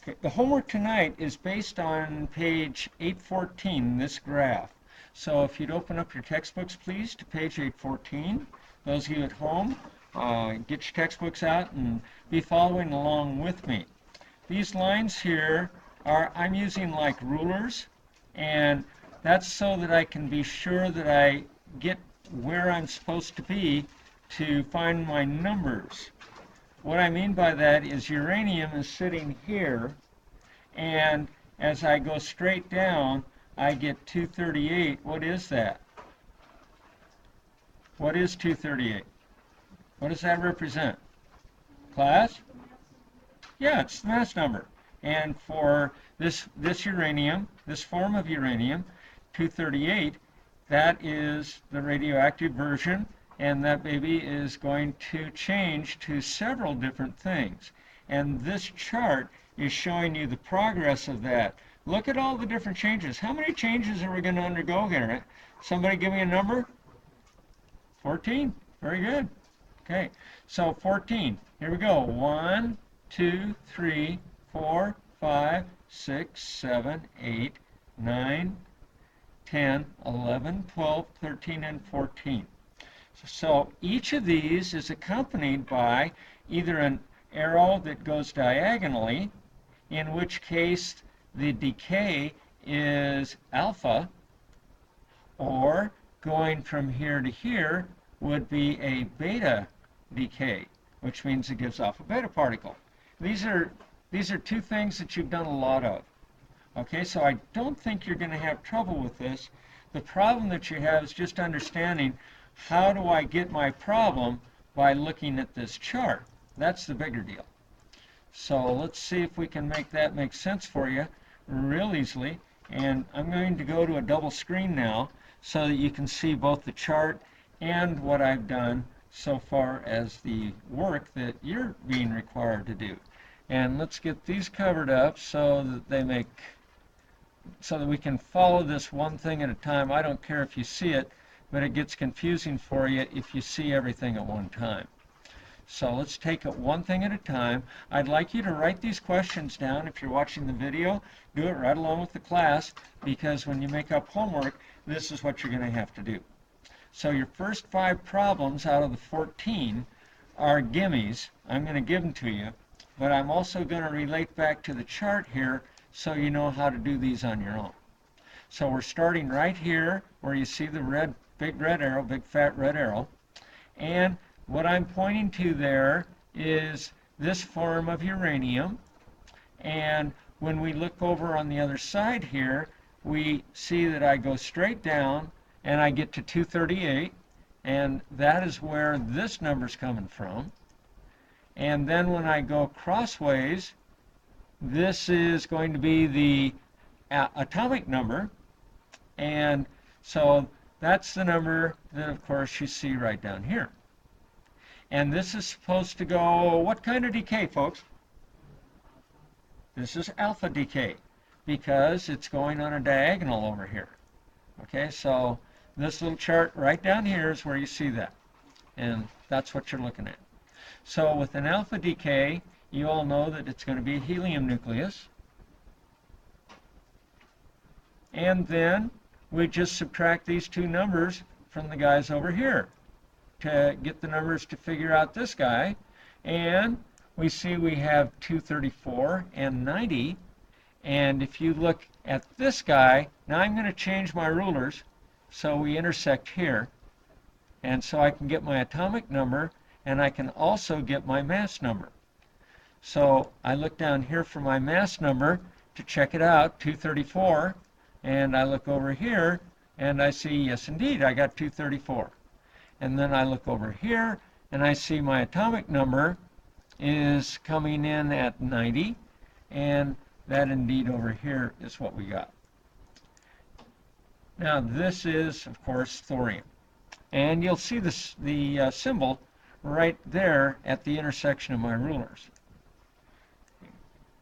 Okay, the homework tonight is based on page 814, this graph. So if you'd open up your textbooks, please, to page 814. Those of you at home, get your textbooks out and be following along with me. These lines here I'm using like rulers, and that's so that I can be sure that I get where I'm supposed to be to find my numbers. What I mean by that is uranium is sitting here, and as I go straight down, I get 238. What is that? What is 238? What does that represent? Class? Yeah, it's the mass number. And for this uranium, this form of uranium, 238, that is the radioactive version, and that baby is going to change to several different things. And this chart is showing you the progress of that. Look at all the different changes. How many changes are we going to undergo here? Somebody give me a number? 14. Very good. Okay, so 14. Here we go. 1, 2, 3, 4, 5, 6, 7, 8, 9, 10, 11, 12, 13, and 14. So each of these is accompanied by either an arrow that goes diagonally, in which case the decay is alpha, or going from here to here would be a beta decay, which means it gives off a beta particle. These are two things that you've done a lot of. Okay, so I don't think you're going to have trouble with this. The problem that you have is just understanding how do I get my problem by looking at this chart. That's the bigger deal. So let's see if we can make that make sense for you real easily. And I'm going to go to a double screen now so that you can see both the chart and what I've done so far as the work that you're being required to do. And let's get these covered up so that we can follow this one thing at a time. I don't care if you see it, but it gets confusing for you if you see everything at one time. So let's take it one thing at a time. I'd like you to write these questions down. If you're watching the video, do it right along with the class, because when you make up homework, this is what you're going to have to do. So your first 5 problems out of the 14 are gimmies. I'm going to give them to you, but I'm also going to relate back to the chart here so you know how to do these on your own. So we're starting right here where you see the big red arrow, big fat red arrow, and what I'm pointing to there is this form of uranium, and when we look over on the other side here, we see that I go straight down and I get to 238, and that is where this number's coming from. And then when I go crossways, this is going to be the atomic number, and so that's the number that of course you see right down here. And this is supposed to go, what kind of decay, folks? This is alpha decay, because it's going on a diagonal over here. Okay, so this little chart right down here is where you see that. And that's what you're looking at. So with an alpha decay, you all know that it's going to be a helium nucleus. And then we just subtract these two numbers from the guys over here to get the numbers to figure out this guy. And we see we have 234 and 90. And if you look at this guy, now I'm going to change my rulers so we intersect here. And so I can get my atomic number, and I can also get my mass number. So I look down here for my mass number to check it out, 234, and I look over here and I see, yes indeed, I got 234. And then I look over here and I see my atomic number is coming in at 90, and that indeed over here is what we got. Now this is, of course, thorium. And you'll see this, the symbol right there at the intersection of my rulers.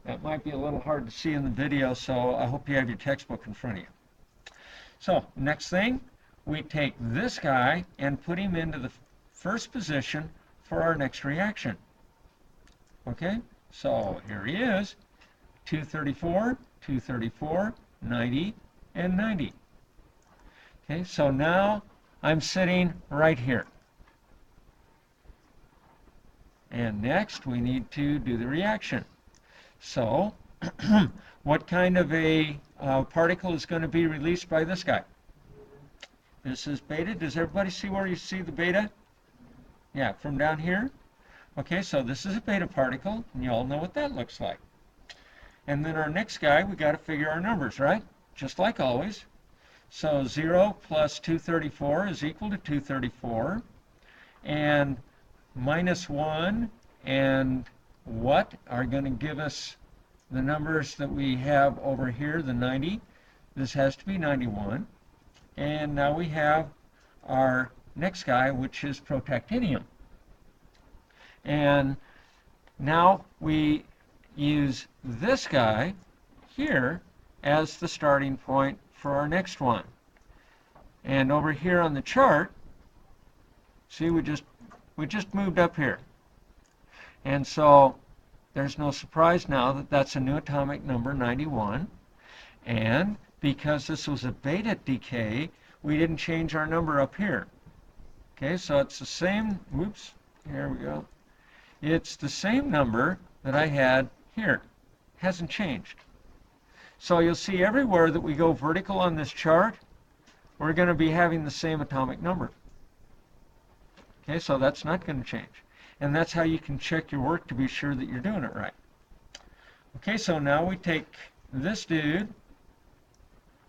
That might be a little hard to see in the video, so I hope you have your textbook in front of you. So, next thing, we take this guy and put him into the first position for our next reaction. Okay, so here he is. 234, 234, 90, and 90. Okay, so now I'm sitting right here. And next we need to do the reaction. So what kind of a particle is going to be released by this guy? This is beta. Does everybody see where you see the beta? Yeah, from down here. Okay, so this is a beta particle, and you all know what that looks like. And then our next guy, we got to figure our numbers, right? Just like always. So 0 plus 234 is equal to 234. And minus 1 and what are going to give us the numbers that we have over here, the 90. This has to be 91. And now we have our next guy, which is protactinium. And now we use this guy here as the starting point for our next one. And over here on the chart, see, we just moved up here. And so there's no surprise now that that's a new atomic number, 91. And because this was a beta decay, we didn't change our number up here. Okay, so it's the same, whoops, here we go. It's the same number that I had here. Hasn't changed. So you'll see everywhere that we go vertical on this chart, we're going to be having the same atomic number. Okay, so that's not going to change. And that's how you can check your work to be sure that you're doing it right. Okay, so now we take this dude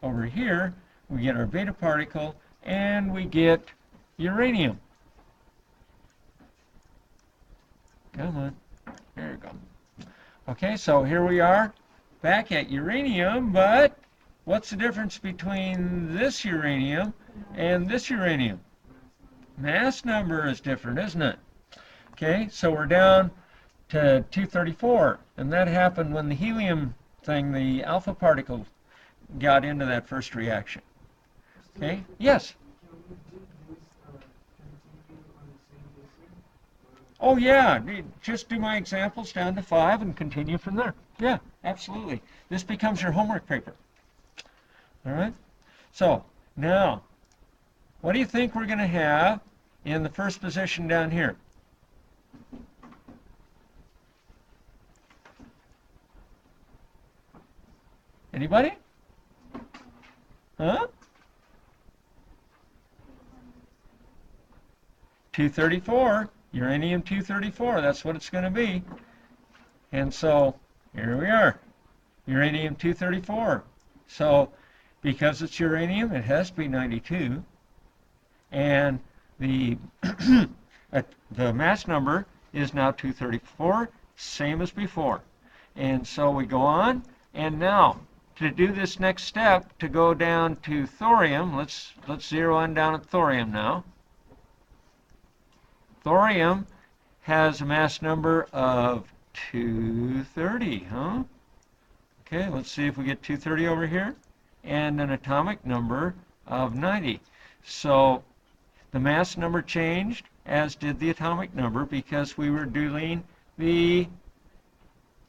over here, we get our beta particle, and we get uranium. Come on, there you go. Okay, so here we are back at uranium, but what's the difference between this uranium and this uranium? Mass number is different, isn't it? Okay, so we're down to 234, and that happened when the helium thing, the alpha particle, got into that first reaction. Okay, yes? Oh yeah, just do my examples down to 5 and continue from there. Yeah, absolutely. This becomes your homework paper. All right? So, now, what do you think we're going to have in the first position down here? Anybody? Huh? 234, uranium-234, that's what it's going to be. And so, here we are, uranium-234. So, because it's uranium, it has to be 92. And the, the mass number is now 234, same as before. And so we go on, and now, to do this next step, to go down to thorium, let's zero in down at thorium now. Thorium has a mass number of 230, huh? Okay, let's see if we get 230 over here, and an atomic number of 90. So the mass number changed, as did the atomic number, because we were doing the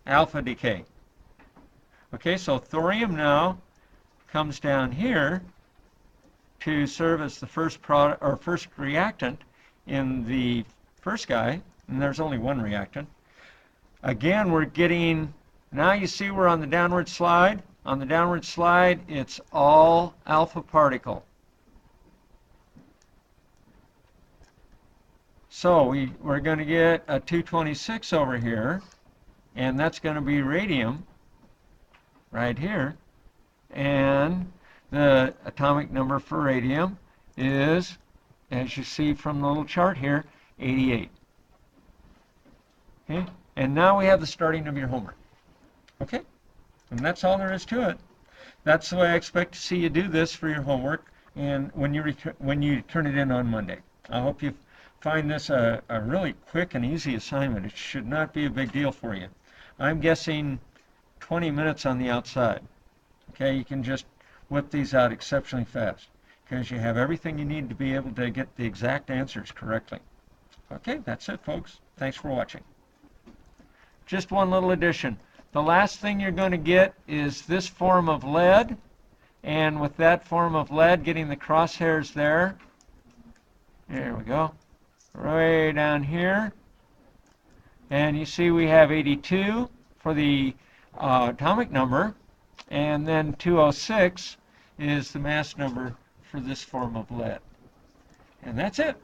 alpha decay. Okay, so thorium now comes down here to serve as the first product or first reactant in the first guy, and there's only one reactant. Again, we're getting, now you see we're on the downward slide. On the downward slide, it's all alpha particle. So we're going to get a 226 over here, and that's going to be radium right here. And the atomic number for radium is, as you see from the little chart here, 88. Okay? And now we have the starting of your homework. Okay? And that's all there is to it. That's the way I expect to see you do this for your homework and when you turn it in on Monday. I hope you find this a really quick and easy assignment. It should not be a big deal for you. I'm guessing 20 minutes on the outside. Okay, you can just whip these out exceptionally fast because you have everything you need to be able to get the exact answers correctly. Okay, that's it, folks. Thanks for watching. Just one little addition. the last thing you're going to get is this form of lead. And with that form of lead, getting the crosshairs there. There we go. Way down here. And you see we have 82 for the atomic number. And then 206 is the mass number for this form of lead. And that's it.